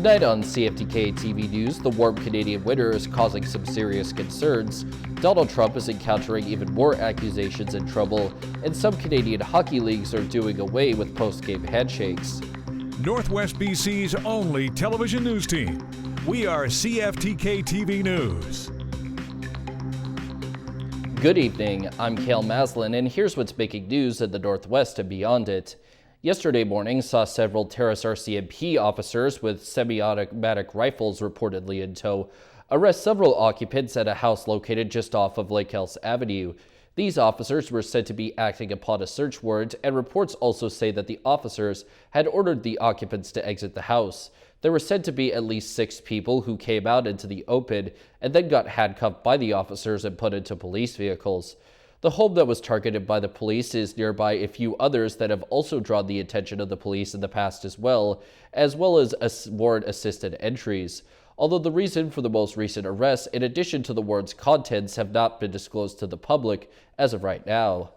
Tonight on CFTK-TV News, the warm Canadian winter is causing some serious concerns. Donald Trump is encountering even more accusations and trouble, and some Canadian hockey leagues are doing away with post-game handshakes. Northwest BC's only television news team. We are CFTK-TV News. Good evening, I'm Cale Maslin, and here's what's making news in the Northwest and beyond it. Yesterday morning saw several Terrace RCMP officers with semi-automatic rifles reportedly in tow arrest several occupants at a house located just off of Lake Ellis Avenue. These officers were said to be acting upon a search warrant, and reports also say that the officers had ordered the occupants to exit the house. There were said to be at least 6 people who came out into the open and then got handcuffed by the officers and put into police vehicles. The home that was targeted by the police is nearby a few others that have also drawn the attention of the police in the past as well as warrant-assisted entries. Although the reason for the most recent arrests, in addition to the warrant's contents, have not been disclosed to the public as of right now.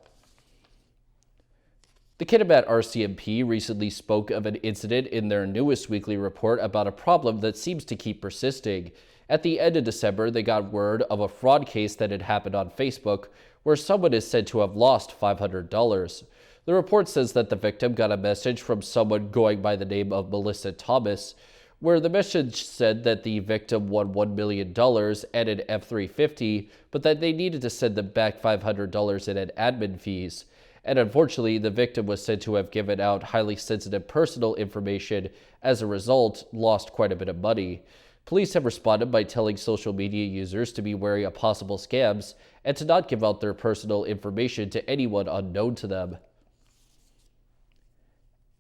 The Kitimat RCMP recently spoke of an incident in their newest weekly report about a problem that seems to keep persisting. At the end of December, they got word of a fraud case that had happened on Facebook where someone is said to have lost $500. The report says that the victim got a message from someone going by the name of Melissa Thomas, where the message said that the victim won $1 million and an F-350, but that they needed to send them back $500 in admin fees. And unfortunately, the victim was said to have given out highly sensitive personal information, as a result, lost quite a bit of money. Police have responded by telling social media users to be wary of possible scams and to not give out their personal information to anyone unknown to them.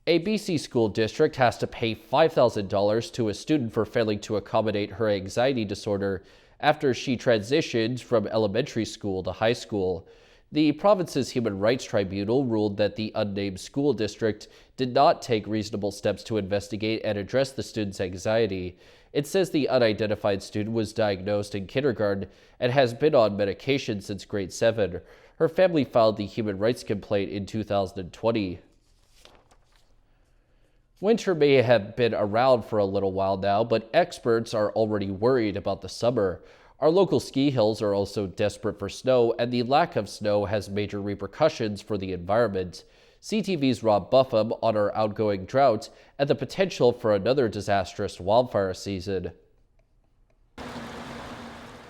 A BC school district has to pay $5,000 to a student for failing to accommodate her anxiety disorder after she transitioned from elementary school to high school. The province's Human Rights Tribunal ruled that the unnamed school district did not take reasonable steps to investigate and address the student's anxiety. It says the unidentified student was diagnosed in kindergarten and has been on medication since grade 7. Her family filed the human rights complaint in 2020. Winter may have been around for a little while now, but experts are already worried about the summer. Our local ski hills are also desperate for snow, and the lack of snow has major repercussions for the environment. CTV's Rob Buffum on our outgoing drought and the potential for another disastrous wildfire season.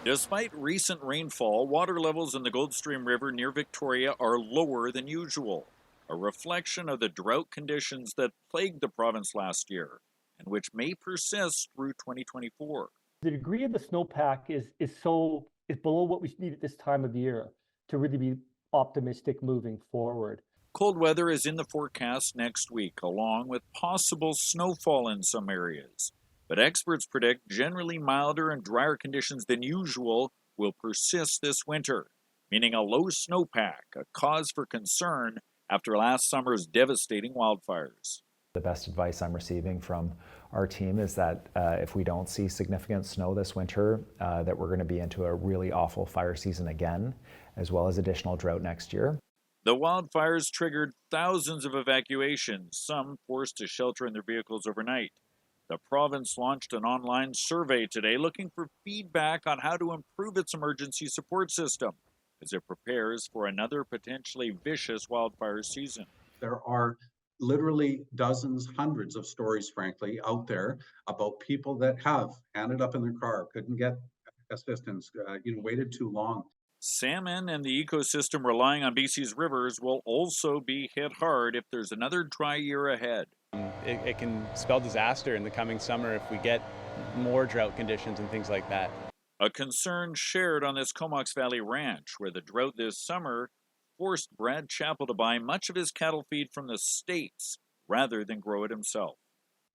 Despite recent rainfall, water levels in the Goldstream River near Victoria are lower than usual, a reflection of the drought conditions that plagued the province last year and which may persist through 2024. The degree of the snowpack is below what we need at this time of year to really be optimistic moving forward. Cold weather is in the forecast next week, along with possible snowfall in some areas. But experts predict generally milder and drier conditions than usual will persist this winter, meaning a low snowpack, a cause for concern after last summer's devastating wildfires. The best advice I'm receiving from our team is that if we don't see significant snow this winter, that we're going to be into a really awful fire season again, as well as additional drought next year. The wildfires triggered thousands of evacuations, some forced to shelter in their vehicles overnight. The province launched an online survey today looking for feedback on how to improve its emergency support system as it prepares for another potentially vicious wildfire season. There are literally dozens, hundreds of stories, frankly, out there about people that have ended up in their car, couldn't get assistance, waited too long. Salmon and the ecosystem relying on BC's rivers will also be hit hard if there's another dry year ahead. It can spell disaster in the coming summer if we get more drought conditions and things like that. A concern shared on this Comox Valley ranch, where the drought this summer forced Brad Chappell to buy much of his cattle feed from the States rather than grow it himself.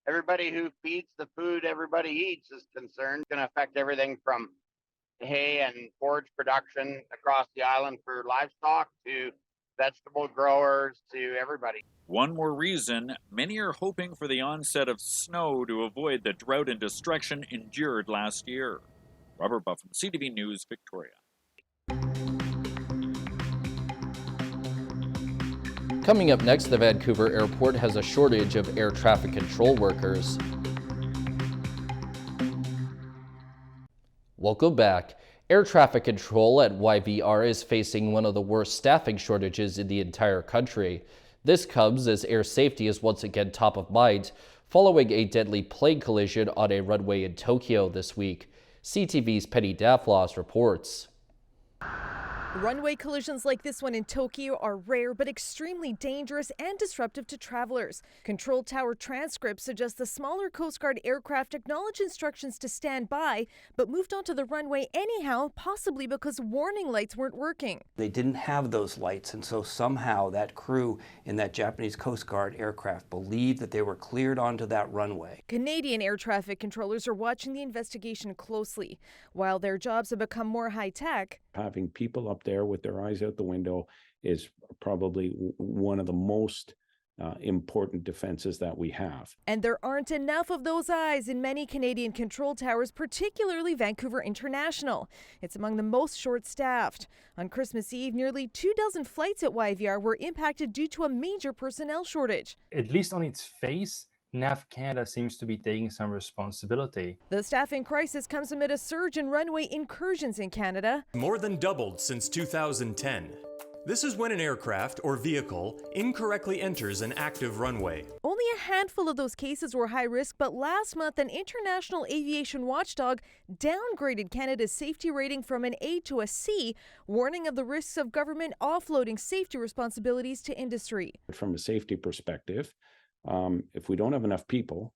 Everybody who feeds the food everybody eats is concerned. It's going to affect everything from hay and forage production across the island for livestock to vegetable growers to everybody. One more reason, many are hoping for the onset of snow to avoid the drought and destruction endured last year. Robert Buffum, CTV News, Victoria. Coming up next, the Vancouver airport has a shortage of air traffic control workers. We'll go back. Air traffic control at YVR is facing one of the worst staffing shortages in the entire country. This comes as air safety is once again top of mind, following a deadly plane collision on a runway in Tokyo this week. CTV's Penny Daflos reports. Runway collisions like this one in Tokyo are rare but extremely dangerous and disruptive to travelers. Control tower transcripts suggest the smaller Coast Guard aircraft acknowledged instructions to stand by, but moved onto the runway anyhow, possibly because warning lights weren't working. They didn't have those lights, and so somehow that crew in that Japanese Coast Guard aircraft believed that they were cleared onto that runway. Canadian air traffic controllers are watching the investigation closely. While their jobs have become more high-tech, having people up there with their eyes out the window is probably one of the most important defenses that we have. And there aren't enough of those eyes in many Canadian control towers, particularly Vancouver International. It's among the most short-staffed. On Christmas Eve, nearly 24 flights at YVR were impacted due to a major personnel shortage. At least on its face, NAV Canada seems to be taking some responsibility. The staffing crisis comes amid a surge in runway incursions in Canada. More than doubled since 2010. This is when an aircraft or vehicle incorrectly enters an active runway. Only a handful of those cases were high risk, but last month an international aviation watchdog downgraded Canada's safety rating from an A to a C, warning of the risks of government offloading safety responsibilities to industry. From a safety perspective, if we don't have enough people,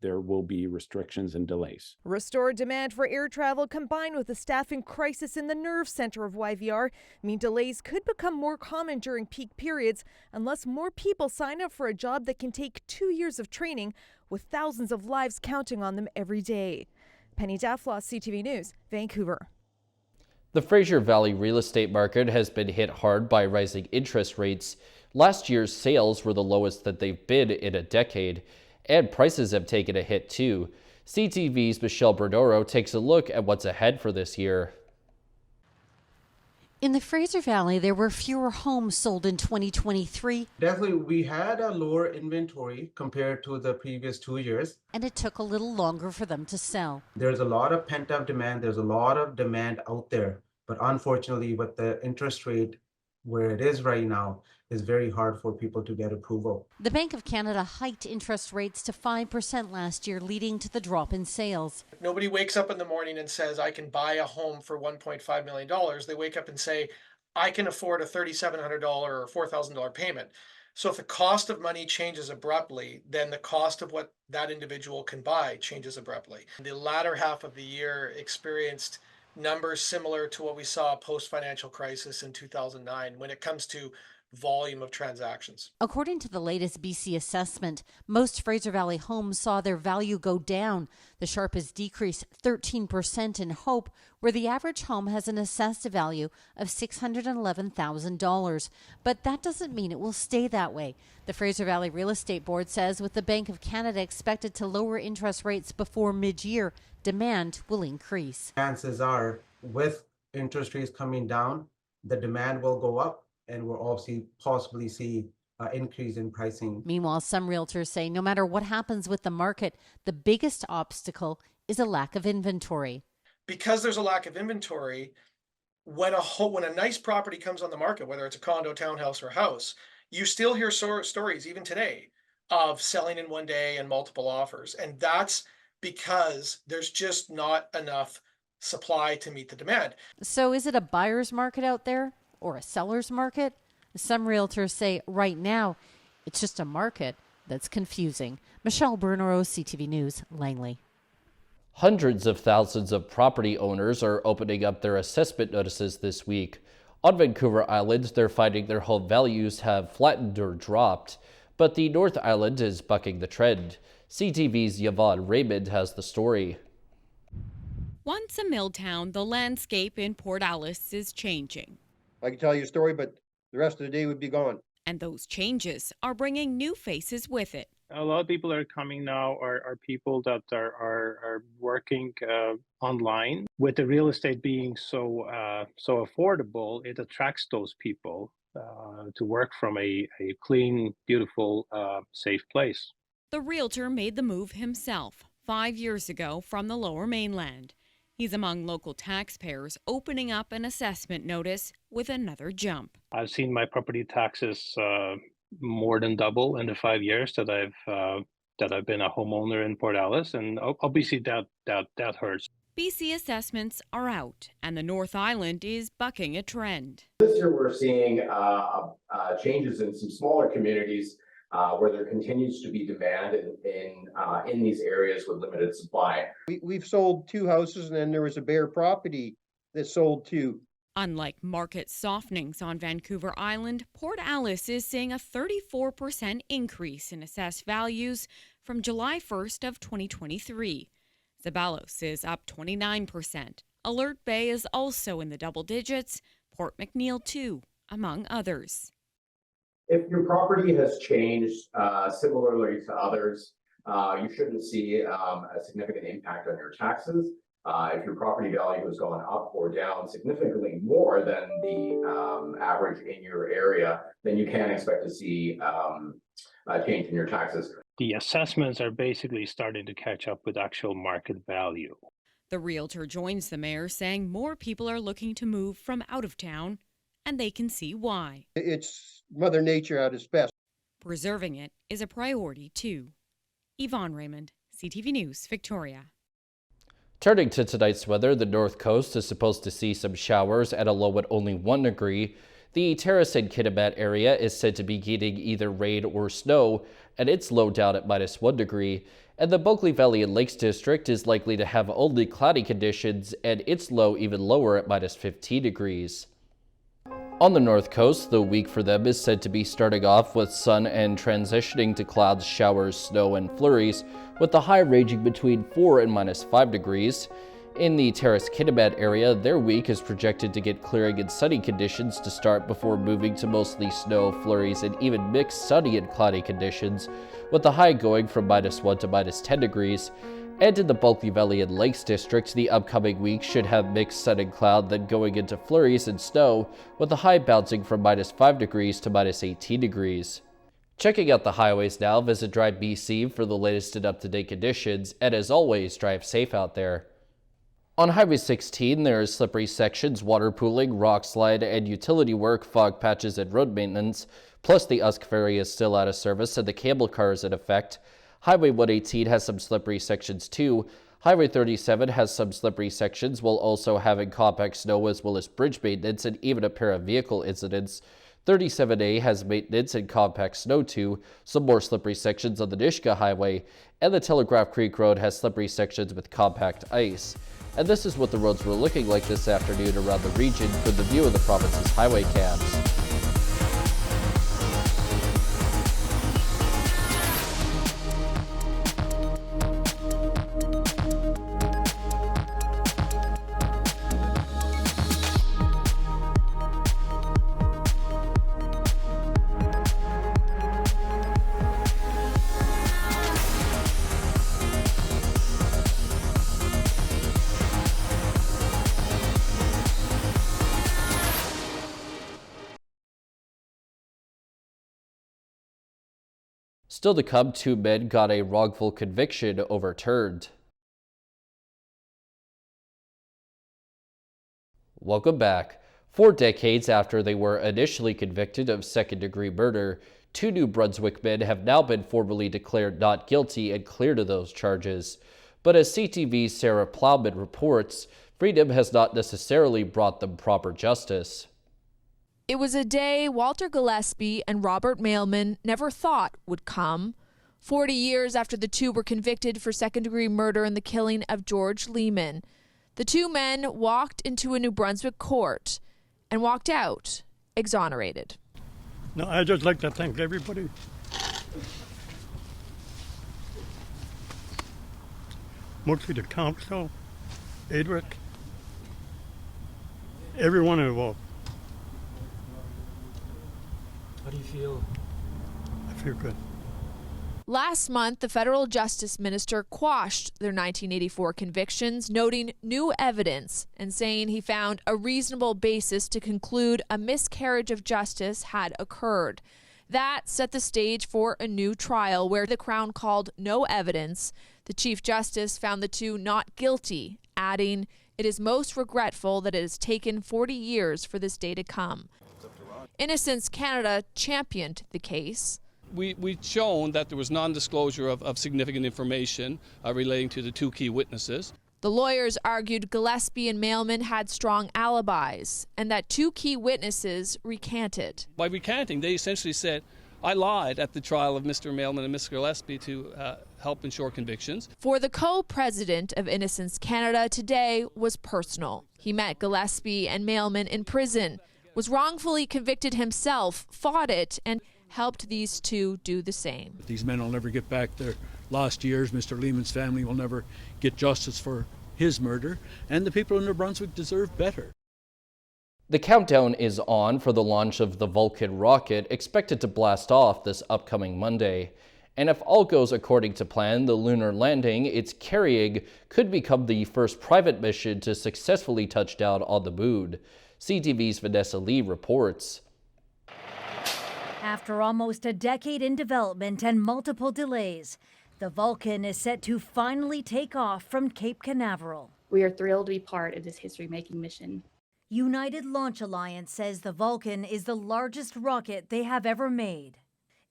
there will be restrictions and delays. Restored demand for air travel combined with the staffing crisis in the nerve center of YVR mean delays could become more common during peak periods unless more people sign up for a job that can take 2 years of training, with thousands of lives counting on them every day. Penny Daflos, CTV News, Vancouver. The Fraser Valley real estate market has been hit hard by rising interest rates. Last year's sales were the lowest that they've been in a decade, and prices have taken a hit too. CTV's Michelle Bernoro takes a look at what's ahead for this year. In the Fraser Valley, there were fewer homes sold in 2023. Definitely, we had a lower inventory compared to the previous 2 years. And it took a little longer for them to sell. There's a lot of pent-up demand. There's a lot of demand out there. But unfortunately, with the interest rate where it is right now, it's very hard for people to get approval. The Bank of Canada hiked interest rates to 5% last year, leading to the drop in sales. Nobody wakes up in the morning and says, I can buy a home for $1.5 million. They wake up and say, I can afford a $3,700 or $4,000 payment. So if the cost of money changes abruptly, then the cost of what that individual can buy changes abruptly. The latter half of the year experienced numbers similar to what we saw post-financial crisis in 2009 when it comes to volume of transactions. According to the latest BC assessment, most Fraser Valley homes saw their value go down. The sharpest decrease, 13% in Hope, where the average home has an assessed value of $611,000. But that doesn't mean it will stay that way. The Fraser Valley Real Estate Board says with the Bank of Canada expected to lower interest rates before mid-year, demand will increase. Chances are, with interest rates coming down, the demand will go up, and we'll also possibly see an increase in pricing. Meanwhile, some realtors say no matter what happens with the market, the biggest obstacle is a lack of inventory. Because there's a lack of inventory, when a nice property comes on the market, whether it's a condo, townhouse, or house, you still hear stories, even today, of selling in one day and multiple offers. And that's because there's just not enough supply to meet the demand. So is it a buyer's market out there or a seller's market? Some realtors say right now it's just a market that's confusing. Michelle Bernero, CTV News, Langley. Hundreds of thousands of property owners are opening up their assessment notices this week. On Vancouver Island, they're finding their home values have flattened or dropped, but the North Island is bucking the trend. CTV's Yvonne Raymond has the story. Once a mill town, the landscape in Port Alice is changing. I can tell you a story, but the rest of the day would be gone. And those changes are bringing new faces with it. A lot of people that are coming now are people that are working online. With the real estate being so affordable, it attracts those people to work from a clean, beautiful, safe place. The realtor made the move himself 5 years ago from the Lower Mainland. He's among local taxpayers opening up an assessment notice with another jump. I've seen my property taxes more than double in the 5 years that I've been a homeowner in Port Alice, and obviously that hurts. BC assessments are out, and the North Island is bucking a trend. This year we're seeing changes in some smaller communities where there continues to be demand in these areas with limited supply. We've sold 2 houses, and then there was a bare property that sold 2. Unlike market softenings on Vancouver Island, Port Alice is seeing a 34% increase in assessed values from July 1st of 2023. Zabalos is up 29%. Alert Bay is also in the double digits, Port McNeill too, among others. If your property has changed similarly to others, you shouldn't see a significant impact on your taxes. If your property value has gone up or down significantly more than the average in your area, then you can expect to see a change in your taxes. The assessments are basically starting to catch up with actual market value. The realtor joins the mayor, saying more people are looking to move from out of town, and they can see why. It's Mother Nature at its best. Preserving it is a priority too. Yvonne Raymond, CTV News, Victoria. Turning to tonight's weather, the North Coast is supposed to see some showers at a low at only 1 degree. The Terrace and Kitimat area is said to be getting either rain or snow, and it's low down at -1 degree. And the Bulkley Valley and Lakes District is likely to have only cloudy conditions, and its low even lower at -15 degrees. On the North Coast, the week for them is said to be starting off with sun and transitioning to clouds, showers, snow, and flurries, with the high ranging between 4 and -5 degrees. In the Terrace Kitimat area, their week is projected to get clearing and sunny conditions to start before moving to mostly snow, flurries, and even mixed sunny and cloudy conditions, with the high going from -1 to -10 degrees. And in the Bulkley Valley and Lakes District, the upcoming week should have mixed sun and cloud, then going into flurries and snow, with the high bouncing from -5 degrees to -18 degrees. Checking out the highways now, visit Drive BC for the latest and up-to-date conditions, and as always, drive safe out there. On Highway 16, there are slippery sections, water pooling, rock slide, and utility work, fog patches, and road maintenance. Plus, the Usk Ferry is still out of service, and the cable car is in effect. Highway 118 has some slippery sections too. Highway 37 has some slippery sections, while also having compact snow as well as bridge maintenance and even a pair of vehicle incidents. 37A has maintenance and compact snow too, some more slippery sections on the Nishka Highway, and the Telegraph Creek Road has slippery sections with compact ice. And this is what the roads were looking like this afternoon around the region from the view of the province's highway cams. Still to come, 2 men got a wrongful conviction overturned. Welcome back. 4 decades after they were initially convicted of second-degree murder, 2 New Brunswick men have now been formally declared not guilty and cleared of those charges. But as CTV's Sarah Plowman reports, freedom has not necessarily brought them proper justice. It was a day Walter Gillespie and Robert Mailman never thought would come. 40 years after the 2 were convicted for second-degree murder in the killing of George Lehman, the 2 men walked into a New Brunswick court and walked out exonerated. No, I'd just like to thank everybody. Mostly the council, Adric, everyone involved. How do you feel? I feel good. Last month, the federal justice minister quashed their 1984 convictions, noting new evidence and saying he found a reasonable basis to conclude a miscarriage of justice had occurred. That set the stage for a new trial where the Crown called no evidence. The Chief Justice found the 2 not guilty, adding, It is most regretful that it has taken 40 years for this day to come. Innocence Canada championed the case. We've shown that there was non-disclosure of significant information relating to the two key witnesses. The lawyers argued Gillespie and Mailman had strong alibis and that two key witnesses recanted. By recanting, they essentially said, I lied at the trial of Mr. Mailman and Mr. Gillespie to help ensure convictions. For the co-president of Innocence Canada, today was personal. He met Gillespie and Mailman in prison, was wrongfully convicted himself, fought it, and helped these two do the same. These men will never get back their lost years. Mr. Lehman's family will never get justice for his murder, and the people in New Brunswick deserve better. The countdown is on for the launch of the Vulcan rocket, expected to blast off this upcoming Monday. And if all goes according to plan, the lunar landing it's carrying could become the first private mission to successfully touch down on the moon. CTV's Vanessa Lee reports. After almost a decade in development and multiple delays, the Vulcan is set to finally take off from Cape Canaveral. We are thrilled to be part of this history-making mission. United Launch Alliance says the Vulcan is the largest rocket they have ever made.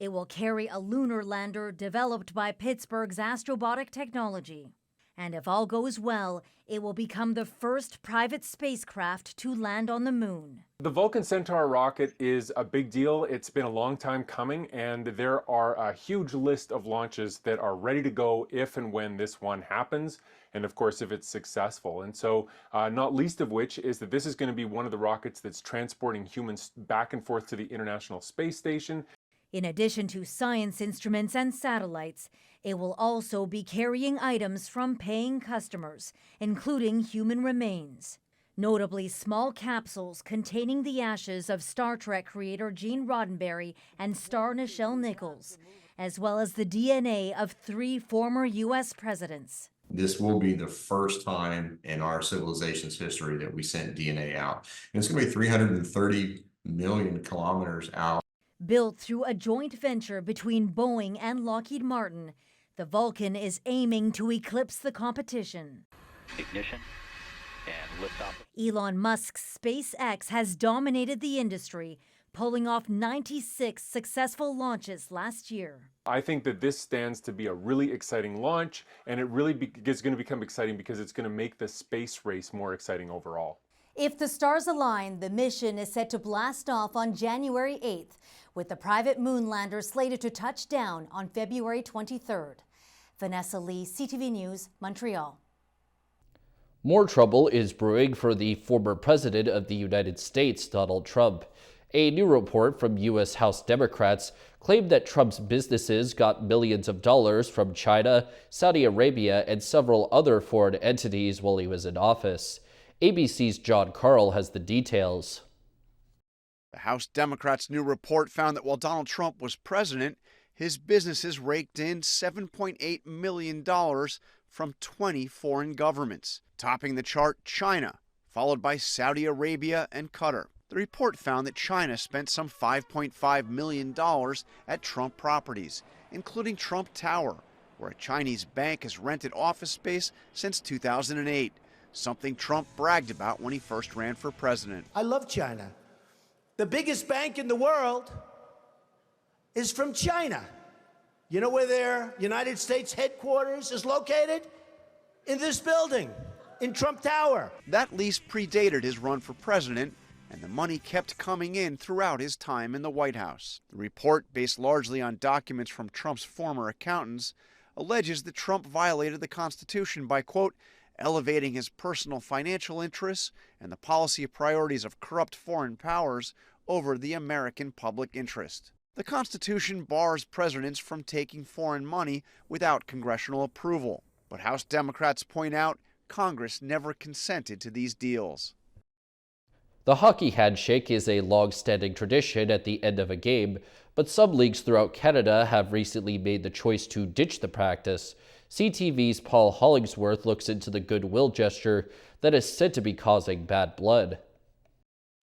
It will carry a lunar lander developed by Pittsburgh's Astrobotic Technology. And if all goes well, it will become the first private spacecraft to land on the moon. The Vulcan Centaur rocket is a big deal. It's been a long time coming, and there are a huge list of launches that are ready to go if and when this one happens, and of course if it's successful. And so not least of which is that this is going to be one of the rockets that's transporting humans back and forth to the International Space Station. In addition to science instruments and satellites, it will also be carrying items from paying customers, including human remains. Notably, small capsules containing the ashes of Star Trek creator Gene Roddenberry and star Nichelle Nichols, as well as the DNA of 3 former U.S. presidents. This will be the first time in our civilization's history that we sent DNA out. And it's going to be 330 million kilometers out. Built through a joint venture between Boeing and Lockheed Martin, the Vulcan is aiming to eclipse the competition. Ignition and liftoff. Elon Musk's SpaceX has dominated the industry, pulling off 96 successful launches last year. I think that this stands to be a really exciting launch, and it really is going to become exciting because it's going to make the space race more exciting overall. If the stars align, the mission is set to blast off on January 8th, with the private moon lander slated to touch down on February 23rd. Vanessa Lee, CTV News, Montreal. More trouble is brewing for the former president of the United States, Donald Trump. A new report from U.S. House Democrats claimed that Trump's businesses got millions of dollars from China, Saudi Arabia, and several other foreign entities while he was in office. ABC's John Carl has the details. The House Democrats' new report found that while Donald Trump was president, his businesses raked in $7.8 million from 20 foreign governments. Topping the chart, China, followed by Saudi Arabia and Qatar. The report found that China spent some $5.5 million at Trump properties, including Trump Tower, where a Chinese bank has rented office space since 2008, something Trump bragged about when he first ran for president. I love China. The biggest bank in the world is from China. You know where their United States headquarters is located? In this building, in Trump Tower. That lease predated his run for president, and the money kept coming in throughout his time in the White House. The report, based largely on documents from Trump's former accountants, alleges that Trump violated the Constitution by, quote, elevating his personal financial interests and the policy priorities of corrupt foreign powers over the American public interest. The Constitution bars presidents from taking foreign money without congressional approval, but House Democrats point out Congress never consented to these deals. The hockey handshake is a long-standing tradition at the end of a game, but some leagues throughout Canada have recently made the choice to ditch the practice. CTV's Paul Hollingsworth looks into the goodwill gesture that is said to be causing bad blood.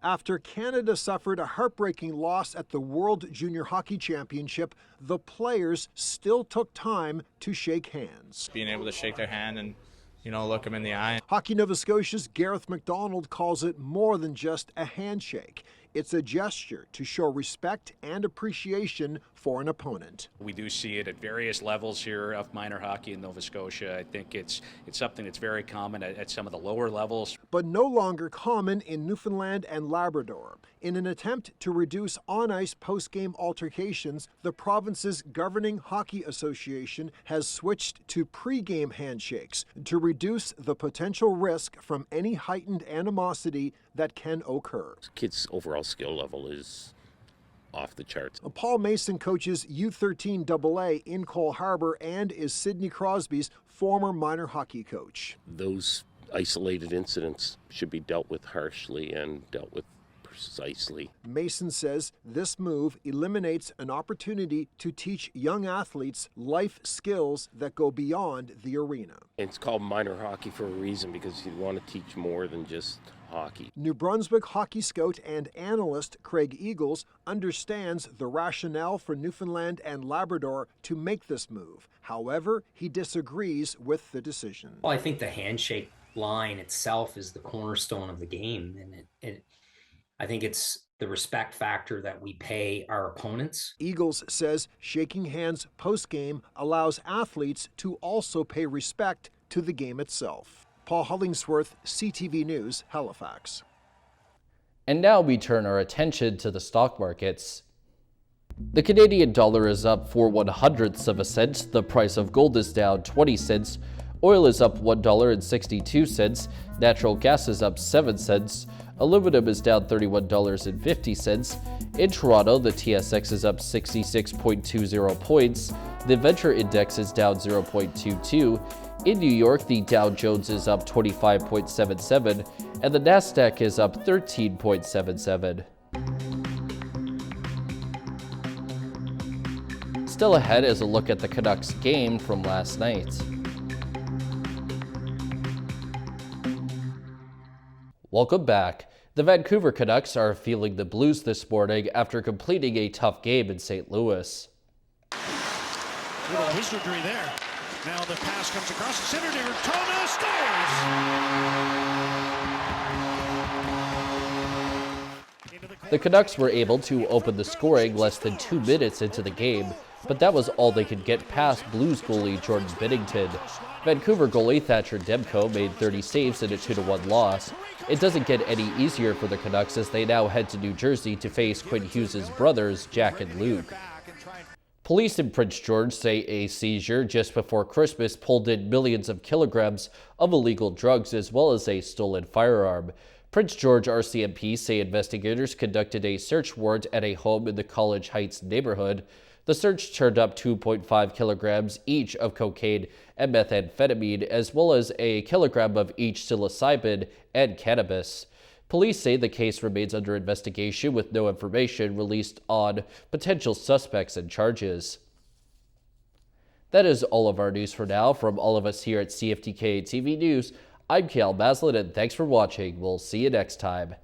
After Canada suffered a heartbreaking loss at the World Junior Hockey Championship, the players still took time to shake hands. Being able to shake their hand and, look them in the eye. Hockey Nova Scotia's Gareth McDonald calls it more than just a handshake. It's a gesture to show respect and appreciation for an opponent. We do see it at various levels here of minor hockey in Nova Scotia. I think it's something that's very common at some of the lower levels. But no longer common in Newfoundland and Labrador. In an attempt to reduce on-ice post-game altercations, the province's governing hockey association has switched to pre-game handshakes to reduce the potential risk from any heightened animosity that can occur. Kids' overall skill level is off the charts. Paul Mason coaches U13 AA in Cole Harbour and is Sidney Crosby's former minor hockey coach. Those isolated incidents should be dealt with harshly and dealt with precisely. Mason says this move eliminates an opportunity to teach young athletes life skills that go beyond the arena. It's called minor hockey for a reason, because you want to teach more than just hockey. New Brunswick hockey scout and analyst Craig Eagles understands the rationale for Newfoundland and Labrador to make this move. However, he disagrees with the decision. Well, I think the handshake line itself is the cornerstone of the game, and I think it's the respect factor that we pay our opponents. Eagles says shaking hands post-game allows athletes to also pay respect to the game itself. Paul Hollingsworth, CTV News, Halifax. And now we turn our attention to the stock markets. The Canadian dollar is up 0.04 of a cent. The price of gold is down 20 cents. Oil is up $1.62. Natural gas is up 7 cents. Aluminum is down $31.50. In Toronto, the TSX is up 66.20 points. The Venture Index is down 0.22. In New York, the Dow Jones is up 25.77, and the Nasdaq is up 13.77. Still ahead is a look at the Canucks game from last night. Welcome back. The Vancouver Canucks are feeling the blues this morning after completing a tough game in St. Louis. Little wizardry there. Now the pass comes across the center to Tona, scores! The Canucks were able to open the scoring less than 2 minutes into the game, but that was all they could get past Blues goalie Jordan Binnington. Vancouver goalie Thatcher Demko made 30 saves in a 2-1 loss. It doesn't get any easier for the Canucks as they now head to New Jersey to face Quinn Hughes' brothers, Jack and Luke. Police in Prince George say a seizure just before Christmas pulled in millions of kilograms of illegal drugs as well as a stolen firearm. Prince George RCMP say investigators conducted a search warrant at a home in the College Heights neighborhood. The search turned up 2.5 kilograms each of cocaine and methamphetamine, as well as a kilogram of each psilocybin and cannabis. Police say the case remains under investigation with no information released on potential suspects and charges. That is all of our news for now. From all of us here at CFTK-TV News, I'm Cale Maslin, and thanks for watching. We'll see you next time.